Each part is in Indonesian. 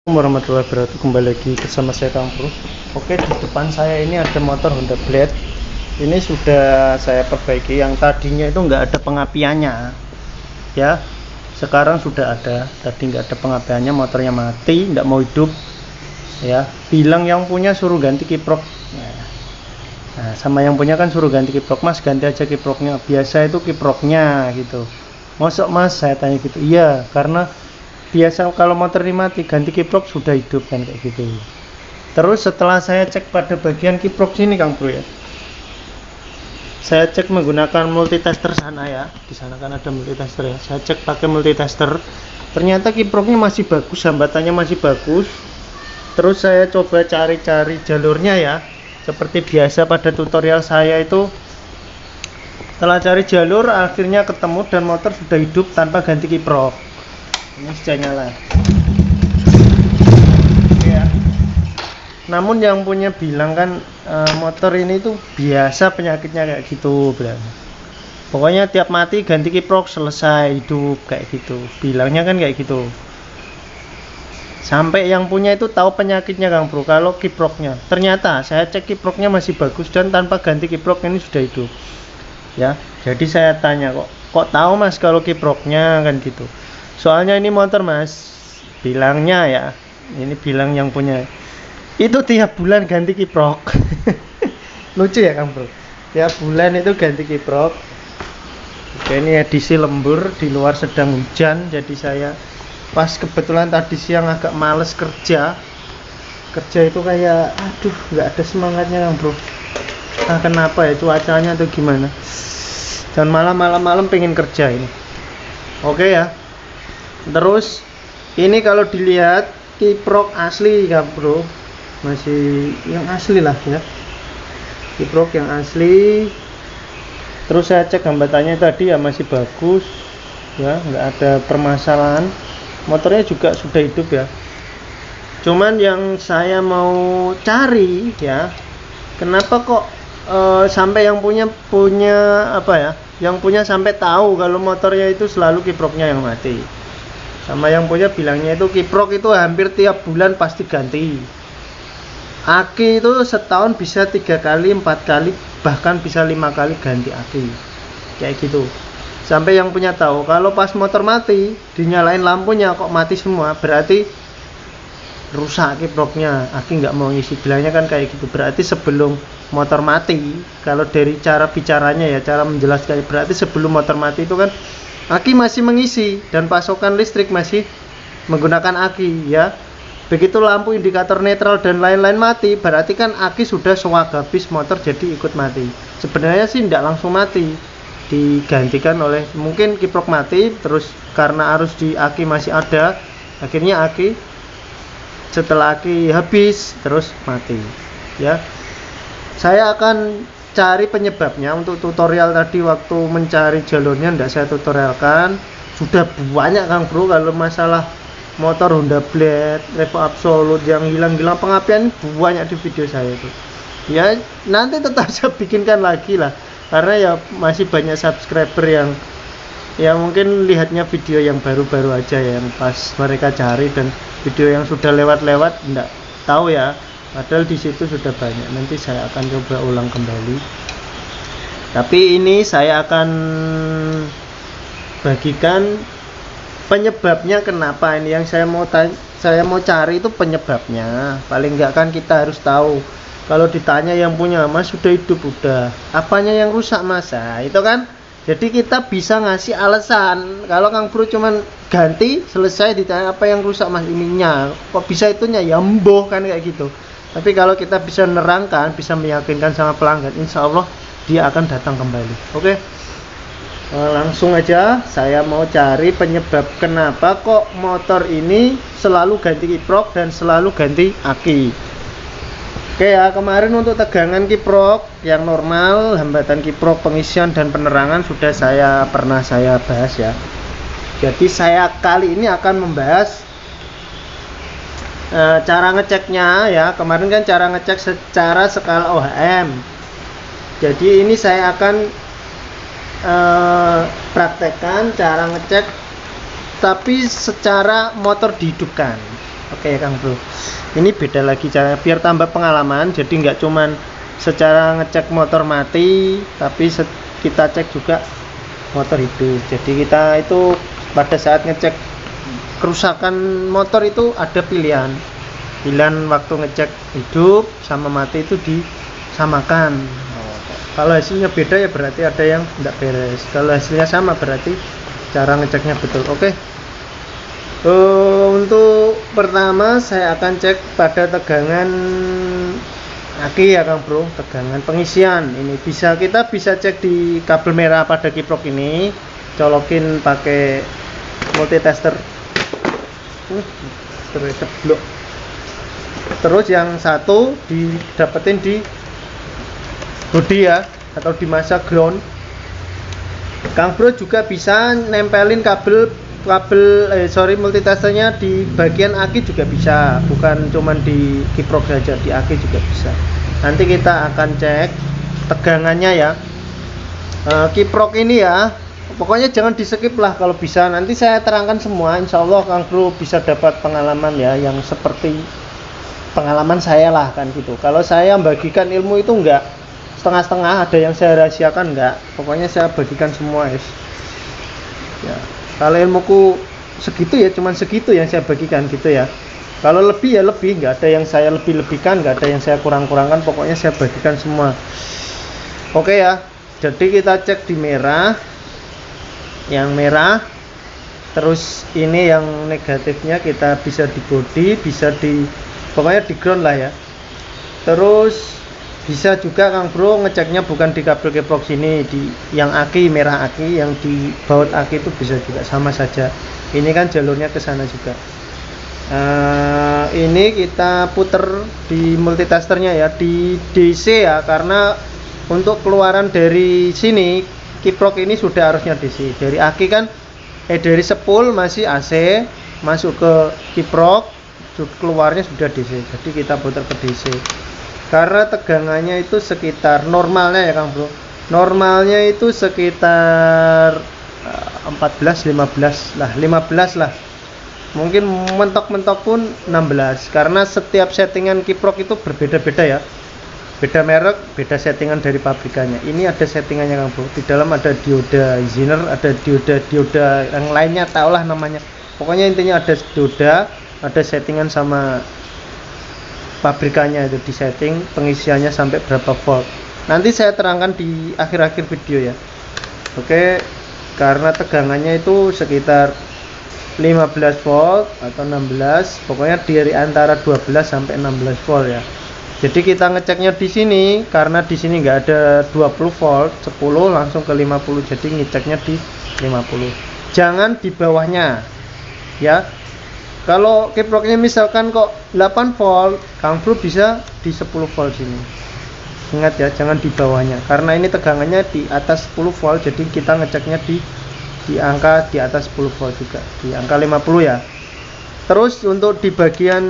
Warahmatullahi wabarakatuh. Kembali lagi bersama saya Kang Bro. Oke, di depan saya ini ada motor Honda Blade. Ini sudah saya perbaiki. Yang tadinya itu nggak ada pengapiannya, ya. Sekarang sudah ada. Tadi nggak ada pengapiannya, motornya mati, nggak mau hidup, ya. Bilang yang punya suruh ganti kiprok. Nah, sama yang punya kan suruh ganti kiprok. Mas, ganti aja kiproknya. Biasa itu kiproknya gitu. Mosok Mas, saya tanya gitu. Iya, karena biasa kalau motor ini mati ganti kiprok sudah hidup kan kayak gitu. Terus setelah saya cek pada bagian kiprok sini Kang Bro ya, saya cek menggunakan multitester sana ya, di sana kan ada multitester ya, saya cek pakai multitester, ternyata kiproknya masih bagus, hambatannya masih bagus. Terus saya coba cari-cari jalurnya ya, seperti biasa pada tutorial saya itu. Setelah cari jalur akhirnya ketemu dan motor sudah hidup tanpa ganti kiprok. Ini sudah nyala ya. Namun yang punya bilang kan motor ini tuh biasa penyakitnya kayak gitu bilang. Pokoknya tiap mati ganti kiprok selesai hidup kayak gitu. Bilangnya kan kayak gitu. Sampai yang punya itu tahu penyakitnya Kang Bro, kalau kiproknya. Ternyata saya cek kiproknya masih bagus dan tanpa ganti kiprok ini sudah hidup. Ya, jadi saya tanya kok tahu Mas kalau kiproknya kan gitu. Soalnya ini motor Mas, bilangnya ya, ini bilang yang punya itu tiap bulan ganti kiprok. Lucu ya Kang Bro, tiap bulan itu ganti kiprok. Oke, ini edisi lembur, di luar sedang hujan, jadi saya pas kebetulan tadi siang agak males kerja itu kayak aduh nggak ada semangatnya Kang Bro. Nah, kenapa ya, cuacanya atau gimana, dan malam pengen kerja ini. Oke ya. Terus ini kalau dilihat kiprok asli Kang Bro, masih yang asli lah ya, kiprok yang asli. Terus saya cek hambatannya tadi ya masih bagus ya, nggak ada permasalahan. Motornya juga sudah hidup ya. Cuman yang saya mau cari ya, kenapa kok sampai yang punya apa ya, yang punya sampai tahu kalau motornya itu selalu kiproknya yang mati. Sama yang punya bilangnya itu kiprok itu hampir tiap bulan pasti ganti. Aki itu setahun bisa 3 kali, 4 kali, bahkan bisa 5 kali ganti aki. Kayak gitu. Sampai yang punya tahu kalau pas motor mati, dinyalain lampunya kok mati semua, berarti rusak kiproknya. Aki nggak mau ngisi, bilangnya kan kayak gitu. Berarti sebelum motor mati, kalau dari cara bicaranya ya, cara menjelaskan, berarti sebelum motor mati itu kan aki masih mengisi dan pasokan listrik masih menggunakan aki ya. Begitu lampu indikator netral dan lain-lain mati, berarti kan aki sudah sewak habis, motor jadi ikut mati. Sebenarnya sih tidak langsung mati, digantikan oleh mungkin kiprok mati, terus karena arus di aki masih ada, akhirnya aki setelah aki habis terus mati ya. Saya akan cari penyebabnya. Untuk tutorial tadi waktu mencari jalurnya tidak saya tutorialkan, sudah banyak Kang Bro. Kalau masalah motor Honda Blade, Revo Absolute yang hilang-hilang pengapian banyak di video saya itu ya. Nanti tetap saya bikinkan lagi lah, karena ya masih banyak subscriber yang ya mungkin lihatnya video yang baru-baru aja ya, yang pas mereka cari, dan video yang sudah lewat-lewat enggak tahu ya, padahal di situ sudah banyak. Nanti saya akan coba ulang kembali, tapi ini saya akan bagikan penyebabnya kenapa ini yang saya mau cari itu penyebabnya. Paling enggak kan kita harus tahu. Kalau ditanya yang punya Mas sudah hidup, udah apanya yang rusak Mas, nah, itu kan. Jadi kita bisa ngasih alasan. Kalau Kang Bro cuman ganti selesai, ditanya apa yang rusak Mas, ininya kok bisa itunya ya mboh kan kayak gitu. Tapi kalau kita bisa nerangkan, bisa meyakinkan sama pelanggan, insya Allah dia akan datang kembali. Oke, langsung aja saya mau cari penyebab kenapa kok motor ini selalu ganti kiprok dan selalu ganti aki. Oke ya, kemarin untuk tegangan kiprok yang normal, hambatan kiprok, pengisian dan penerangan sudah pernah saya bahas ya. Jadi saya kali ini akan membahas cara ngeceknya ya. Kemarin kan cara ngecek secara skala OHM. Jadi ini saya akan praktekkan cara ngecek tapi secara motor dihidupkan. Oke ya Kang Bro, ini beda lagi caranya biar tambah pengalaman. Jadi nggak cuman secara ngecek motor mati, tapi kita cek juga motor hidup. Jadi kita itu pada saat ngecek kerusakan motor itu ada pilihan waktu ngecek hidup sama mati itu disamakan. Kalau hasilnya beda ya berarti ada yang tidak beres. Kalau hasilnya sama berarti cara ngeceknya betul. Oke. Untuk pertama saya akan cek pada tegangan aki ya Kang Bro, tegangan pengisian. Ini kita bisa cek di kabel merah pada kiprok ini, colokin pakai multitester. Terceblok. Terus yang satu didapetin di bodi ya, atau di masa ground. Kang Bro juga bisa nempelin multitesternya di bagian aki juga bisa, bukan cuman di kiprok saja, di aki juga bisa. Nanti kita akan cek tegangannya ya. Kiprok ini ya, pokoknya jangan di skip lah kalau bisa. Nanti saya terangkan semua, insya Allah Kang Bro bisa dapat pengalaman ya, yang seperti pengalaman saya lah kan gitu. Kalau saya bagikan ilmu itu enggak setengah-setengah, ada yang saya rahasiakan enggak, pokoknya saya bagikan semua ya. Kalau ilmuku segitu ya, cuman segitu yang saya bagikan gitu ya. Kalau lebih ya lebih, enggak ada yang saya lebih-lebihkan, enggak ada yang saya kurang-kurangkan, pokoknya saya bagikan semua. Oke ya, jadi kita cek di merah, yang merah. Terus ini yang negatifnya kita bisa di body, bisa di pokoknya di ground lah ya. Terus bisa juga Kang Bro ngeceknya bukan di kabel kiprok sini, di yang aki, merah aki, yang di baut aki itu bisa juga, sama saja. Ini kan jalurnya ke sana juga. Ini kita puter di multitesternya ya, di DC ya, karena untuk keluaran dari sini kiprok ini sudah harusnya DC. Dari aki kan dari sepul masih AC, masuk ke kiprok, keluarnya sudah DC. Jadi kita putar ke DC. Karena tegangannya itu sekitar normalnya ya Kang Bro. Normalnya itu sekitar 14 15 lah, 15 lah. Mungkin mentok-mentok pun 16, karena setiap settingan kiprok itu berbeda-beda ya. Beda merek, beda settingan dari pabrikannya. Ini ada settingannya Kang Bro. Di dalam ada dioda Zener, ada dioda yang lainnya, tahulah namanya. Pokoknya intinya ada dioda, ada settingan sama pabrikannya itu di setting pengisiannya sampai berapa volt. Nanti saya terangkan di akhir-akhir video ya. Oke, karena tegangannya itu sekitar 15 volt atau 16, pokoknya dari antara 12 sampai 16 volt ya. Jadi kita ngeceknya di sini, karena di sini nggak ada 20 volt, 10 langsung ke 50, jadi ngeceknya di 50. Jangan di bawahnya ya. Kalau kiproknya misalkan kok 8 volt, Kang Bro bisa di 10 volt sini. Ingat ya, jangan di bawahnya, karena ini tegangannya di atas 10 volt, jadi kita ngeceknya di angka di atas 10 volt juga, di angka 50 ya. Terus untuk di bagian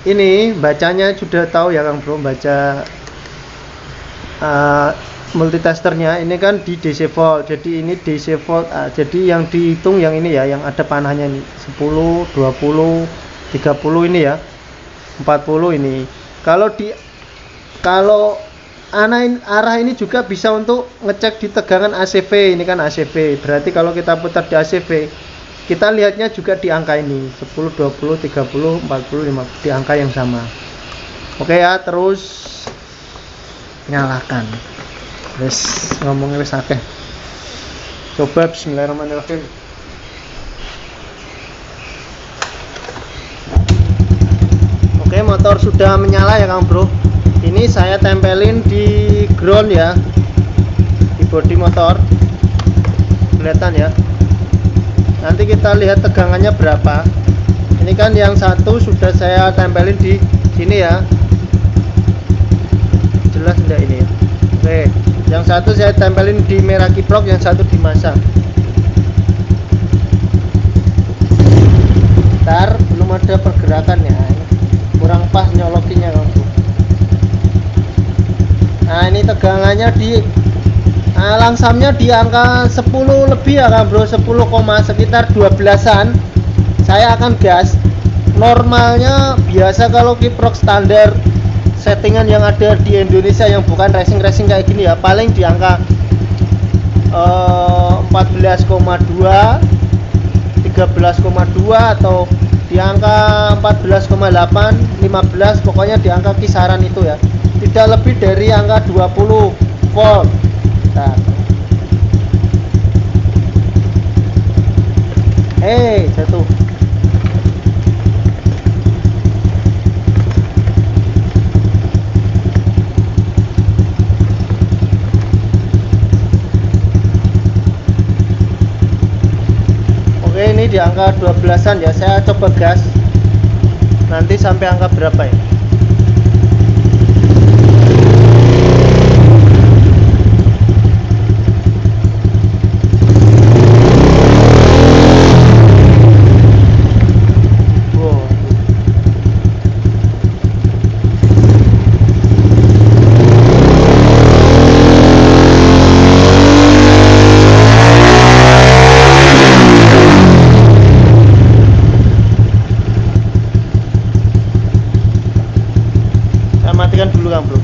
ini bacanya sudah tahu ya Kang Bro, baca multitesternya ini kan di DC volt, jadi ini DC volt. Jadi yang dihitung yang ini ya, yang ada panahnya ini 10, 20, 30 ini ya, 40 ini. Kalau arah ini juga bisa untuk ngecek di tegangan ACV. Ini kan ACV, berarti kalau kita putar di ACV, kita lihatnya juga di angka ini 10, 20, 30, 40, 50, di angka yang sama. Oke ya, terus nyalakan. Wes ngomongnya wes akeh. Coba bismillahirrahmanirrahim. Oke, motor sudah menyala ya Kang Bro. Ini saya tempelin di ground ya, di bodi motor. Kelihatan ya. Nanti kita lihat tegangannya berapa. Ini kan yang satu sudah saya tempelin di sini ya. Jelas enggak ini ya? Oke. Yang satu saya tempelin di merah kiprok, yang satu di masa. Ntar belum ada pergerakannya, kurang pas nyolokinnya Kang Bro. Nah ini tegangannya di langsamnya di angka 10 lebih ya Kang Bro, 10, sekitar 12an. Saya akan gas normalnya biasa kalau kiprok standar settingan yang ada di Indonesia yang bukan racing kayak gini ya, paling di angka 14,2, 13,2 atau di angka 14,8, 15, pokoknya di angka kisaran itu ya, tidak lebih dari angka 20 volt. Nah, jatuh. Oke, ini di angka 12-an ya, saya coba gas nanti sampai angka berapa ya. Matikan dulu Kang Bro.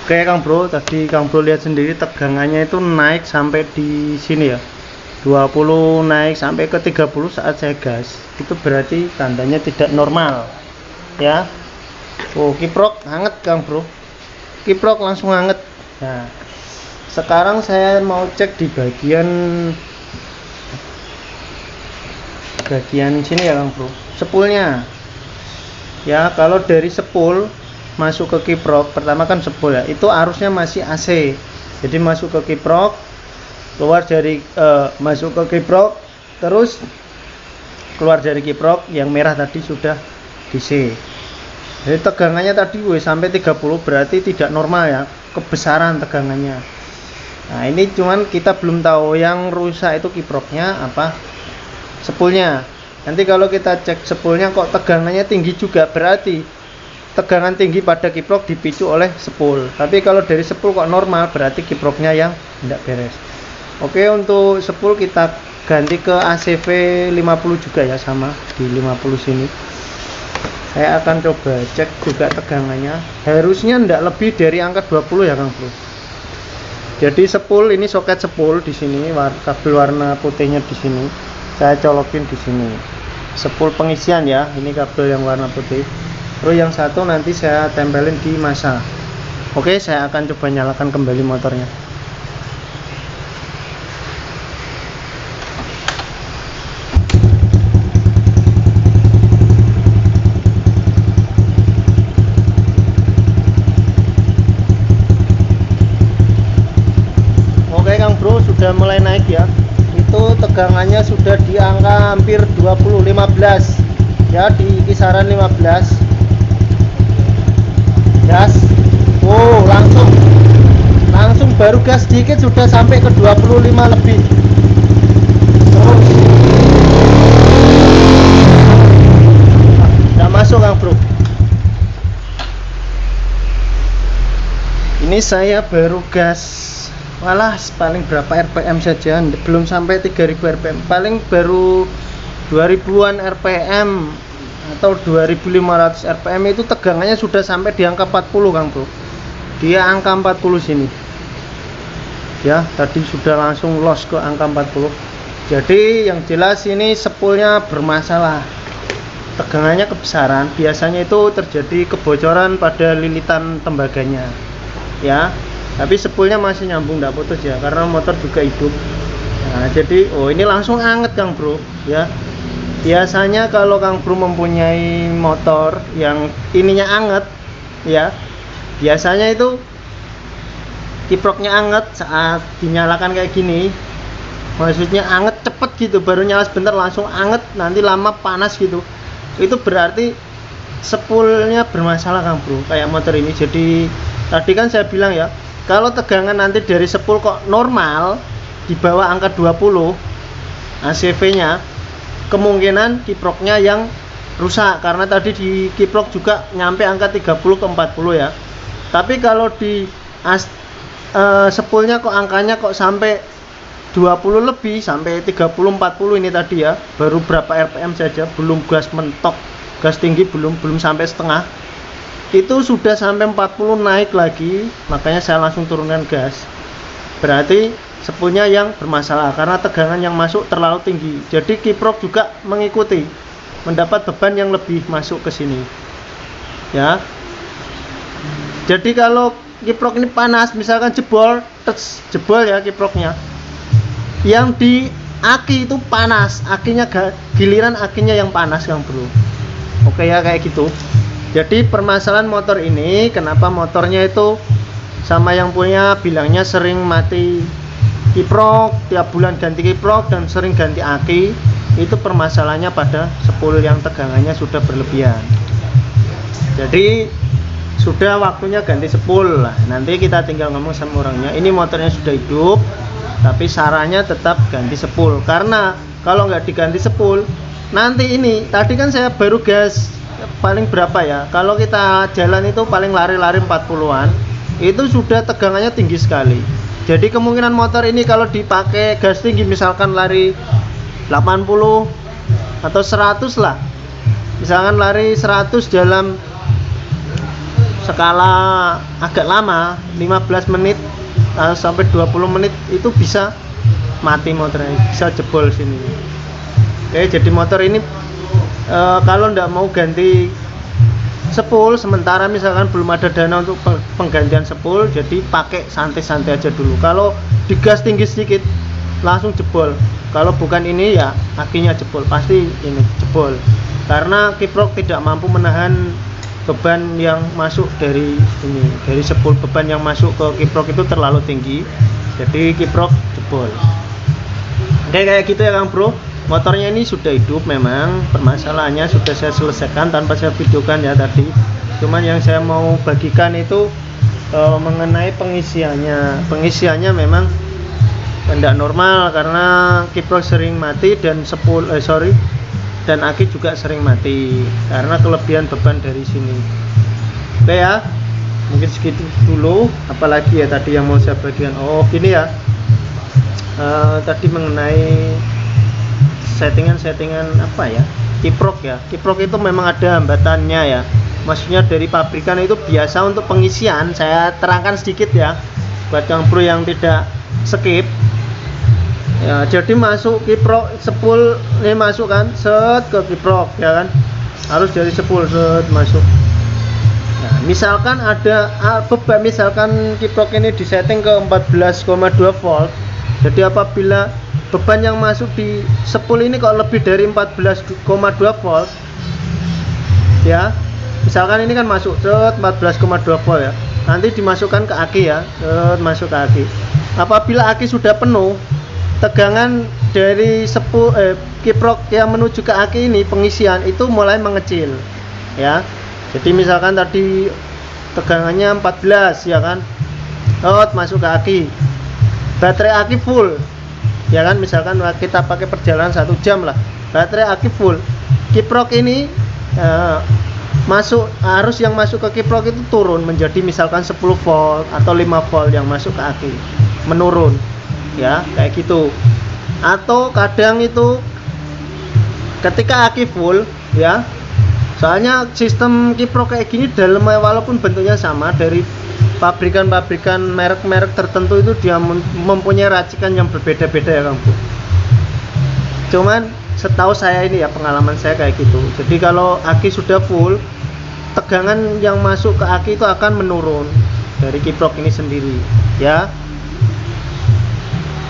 Oke Kang Bro, tadi Kang Bro lihat sendiri tegangannya itu naik sampai di sini ya, 20, naik sampai ke 30 saat saya gas. Itu berarti tandanya tidak normal ya. Oh, kiprok hangat Kang Bro, kiprok langsung hangat. Nah, sekarang saya mau cek di bagian sini ya Kang Bro, sepulnya ya. Kalau dari sepul masuk ke kiprok, pertama kan sepul ya, itu arusnya masih AC, jadi masuk ke kiprok, keluar dari masuk ke kiprok, terus keluar dari kiprok, yang merah tadi sudah DC. Jadi tegangannya tadi sampai 30, berarti tidak normal ya, kebesaran tegangannya. Nah, ini cuman kita belum tahu yang rusak itu kiproknya apa sepulnya. Nanti kalau kita cek sepulnya kok tegangannya tinggi juga, berarti tegangan tinggi pada kiprok dipicu oleh sepul. Tapi kalau dari sepul kok normal, berarti kiproknya yang tidak beres. Oke, untuk sepul kita ganti ke ACV 50 juga ya, sama di 50 sini. Saya akan coba cek juga tegangannya. Harusnya tidak lebih dari angka 20 ya Kang Bro. Jadi sepul ini, soket sepul di sini, kabel warna putihnya di sini. Saya colokin di sini. Sepul pengisian ya, ini kabel yang warna putih. Terus yang satu nanti saya tempelin di masa. Oke, saya akan coba nyalakan kembali motornya. Oke Kang Bro, sudah mulai naik ya. Itu tegangannya sudah di angka hampir 20, 15 ya, di kisaran 15 gas. Oh, langsung baru gas sedikit sudah sampai ke 25 lebih. Terus udah masuk Kang Bro. Ini saya baru gas, walah paling berapa RPM saja, belum sampai 3000 RPM, paling baru 2000-an RPM atau 2500 RPM. Itu tegangannya sudah sampai di angka 40 Kang Bro, dia angka 40 sini ya, tadi sudah langsung loss ke angka 40. Jadi yang jelas ini sepulnya bermasalah, tegangannya kebesaran. Biasanya itu terjadi kebocoran pada lilitan tembaganya ya, tapi sepulnya masih nyambung, tidak putus ya, karena motor juga hidup. Nah, jadi ini langsung anget Kang Bro ya. Biasanya kalau Kang Bro mempunyai motor yang ininya anget ya, biasanya itu kiproknya anget saat dinyalakan kayak gini, maksudnya anget cepet gitu, baru nyala sebentar langsung anget, nanti lama panas gitu. Itu berarti sepulnya bermasalah Kang Bro, kayak motor ini. Jadi tadi kan saya bilang ya, kalau tegangan nanti dari sepul kok normal di bawah angka 20 ACV nya, kemungkinan kiproknya yang rusak, karena tadi di kiprok juga nyampe angka 30 ke 40 ya. Tapi kalau di sepulnya kok angkanya kok sampai 20 lebih sampai 30-40 ini tadi ya, baru berapa RPM saja, belum gas mentok, gas tinggi belum sampai setengah, itu sudah sampai 40 naik lagi, makanya saya langsung turunkan gas. Berarti spoolnya yang bermasalah karena tegangan yang masuk terlalu tinggi. Jadi kiprok juga mengikuti, mendapat beban yang lebih masuk ke sini ya. Jadi kalau kiprok ini panas, misalkan jebol ya kiproknya, yang di aki itu panas, akinya giliran akinya yang panas Kang Bro. Oke ya, kayak gitu. Jadi permasalahan motor ini, kenapa motornya itu sama yang punya bilangnya sering mati kiprok, tiap bulan ganti kiprok dan sering ganti aki, itu permasalahannya pada spool yang tegangannya sudah berlebihan. Jadi sudah waktunya ganti spool. Nah, nanti kita tinggal ngomong sama orangnya, ini motornya sudah hidup, tapi sarannya tetap ganti spool. Karena kalau nggak diganti spool, nanti ini tadi kan saya baru gas paling berapa ya, kalau kita jalan itu paling lari-lari 40-an, itu sudah tegangannya tinggi sekali. Jadi kemungkinan motor ini kalau dipakai gas tinggi, misalkan lari 80 atau 100 lah, misalkan lari 100 dalam skala agak lama 15 menit sampai 20 menit, itu bisa mati motornya, bisa jebol sini. Oke, jadi motor ini kalau nggak mau ganti spool sementara, misalkan belum ada dana untuk penggantian spool, jadi pakai santai-santai aja dulu. Kalau digas tinggi sedikit langsung jebol. Kalau bukan ini ya akinya jebol, pasti ini jebol. Karena kiprok tidak mampu menahan beban yang masuk dari ini, dari spool. Beban yang masuk ke kiprok itu terlalu tinggi, jadi kiprok jebol. Oke, kayak gitu ya Kang Bro. Motornya ini sudah hidup, memang permasalahannya sudah saya selesaikan tanpa saya videokan ya tadi. Cuman yang saya mau bagikan itu mengenai pengisiannya. Pengisiannya memang tidak normal karena kiprok sering mati dan dan aki juga sering mati karena kelebihan beban dari sini. Oke ya, mungkin segitu dulu. Apalagi ya tadi yang mau saya bagikan. Oh gini ya, tadi mengenai settingan apa ya, kiprok ya. Kiprok itu memang ada hambatannya ya, maksudnya dari pabrikan itu biasa untuk pengisian. Saya terangkan sedikit ya buat Kang Bro yang tidak skip ya. Jadi masuk kiprok, spool ini masuk kan, set ke kiprok ya kan, harus dari spool set masuk. Nah, misalkan ada beban, misalkan kiprok ini disetting ke 14,2 volt. Jadi apabila beban yang masuk di spool ini kok lebih dari 14,2 volt ya, misalkan ini kan masuk set 14,2 volt ya, nanti dimasukkan ke aki ya, masuk ke aki. Apabila aki sudah penuh, tegangan dari kiprok yang menuju ke aki ini, pengisian itu mulai mengecil ya. Jadi misalkan tadi tegangannya 14 ya kan, masuk ke aki, baterai aki full ya kan, misalkan kita pakai perjalanan 1 jam lah, baterai aki full, kiprok ini masuk, arus yang masuk ke kiprok itu turun menjadi misalkan 10 volt atau 5 volt yang masuk ke aki, menurun ya, kayak gitu. Atau kadang itu ketika aki full ya, soalnya sistem kiprok kayak gini dalamnya walaupun bentuknya sama dari pabrikan-pabrikan merek-merek tertentu, itu dia mempunyai racikan yang berbeda-beda ya Kang Bu. Cuman setahu saya ini ya, pengalaman saya kayak gitu. Jadi kalau aki sudah full, tegangan yang masuk ke aki itu akan menurun dari kiprok ini sendiri ya.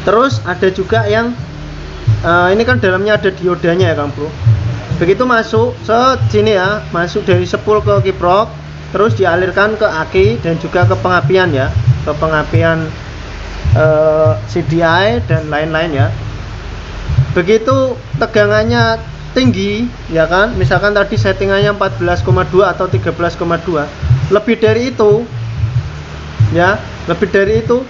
Terus ada juga yang ini kan dalamnya ada diodanya ya Kang Bro. Begitu masuk sini ya, masuk dari spool ke kiprok, terus dialirkan ke aki dan juga ke pengapian ya, ke pengapian CDI dan lain-lain ya. Begitu tegangannya tinggi ya kan, misalkan tadi settingannya 14,2 atau 13,2, lebih dari itu ya, lebih dari itu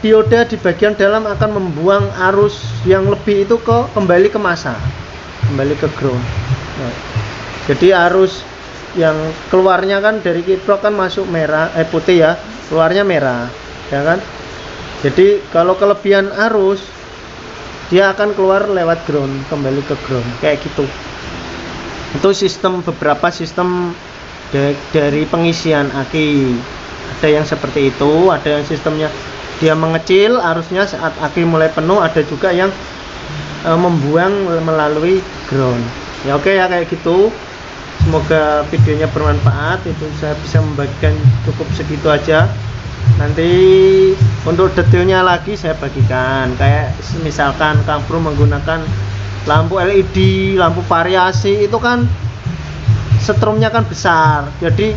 dioda di bagian dalam akan membuang arus yang lebih itu kembali ke massa, kembali ke ground. Nah, jadi arus yang keluarnya kan dari kiprok kan masuk merah, putih ya, keluarnya merah ya kan. Jadi kalau kelebihan arus dia akan keluar lewat ground, kembali ke ground kayak gitu. Itu beberapa sistem dari pengisian aki. Ada yang seperti itu, ada yang sistemnya dia mengecil arusnya saat aki mulai penuh, ada juga yang membuang melalui ground. Ya oke ya kayak gitu. Semoga videonya bermanfaat. Itu saya bisa membagikan cukup segitu aja. Nanti untuk detailnya lagi saya bagikan. Kayak misalkan Kang Bro menggunakan lampu LED, lampu variasi, itu kan setrumnya kan besar. Jadi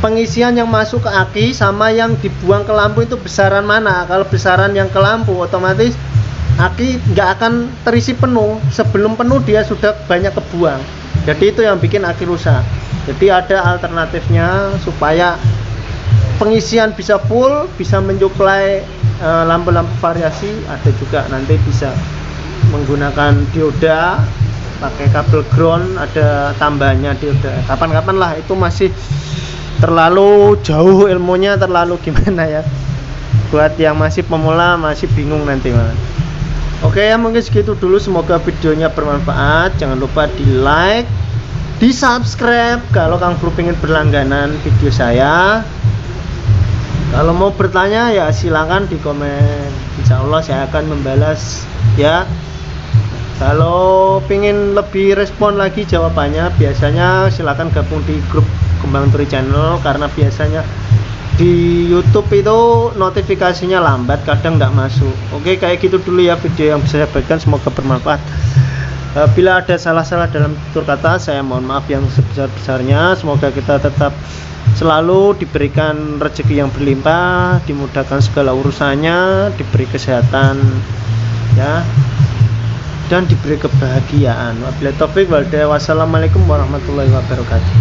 pengisian yang masuk ke aki sama yang dibuang ke lampu itu besaran mana? Kalau besaran yang ke lampu otomatis aki nggak akan terisi penuh. Sebelum penuh dia sudah banyak kebuang. Jadi itu yang bikin aki rusak. Jadi ada alternatifnya supaya pengisian bisa full, bisa mensuplai lampu-lampu variasi. Ada juga nanti bisa menggunakan dioda, pakai kabel ground, ada tambahannya dioda. Kapan-kapan lah, itu masih terlalu jauh ilmunya, terlalu gimana ya. Buat yang masih pemula masih bingung nanti malah. Oke ya, mungkin segitu dulu. Semoga videonya bermanfaat. Jangan lupa di like, di subscribe kalau Kang Bro pengen berlangganan video saya. Kalau mau bertanya ya silakan di komen. Insya Allah saya akan membalas ya. Kalau pengen lebih respon lagi jawabannya, biasanya silakan gabung di grup Kembang Turi Channel, karena biasanya di YouTube itu notifikasinya lambat, kadang nggak masuk. Oke, kayak gitu dulu ya video yang bisa saya bagikan, semoga bermanfaat. Bila ada salah-salah dalam tutur kata, saya mohon maaf yang sebesar-besarnya. Semoga kita tetap selalu diberikan rezeki yang berlimpah, dimudahkan segala urusannya, diberi kesehatan ya, dan diberi kebahagiaan. Wabillahi taufik wal hidayah. Wassalamualaikum warahmatullahi wabarakatuh.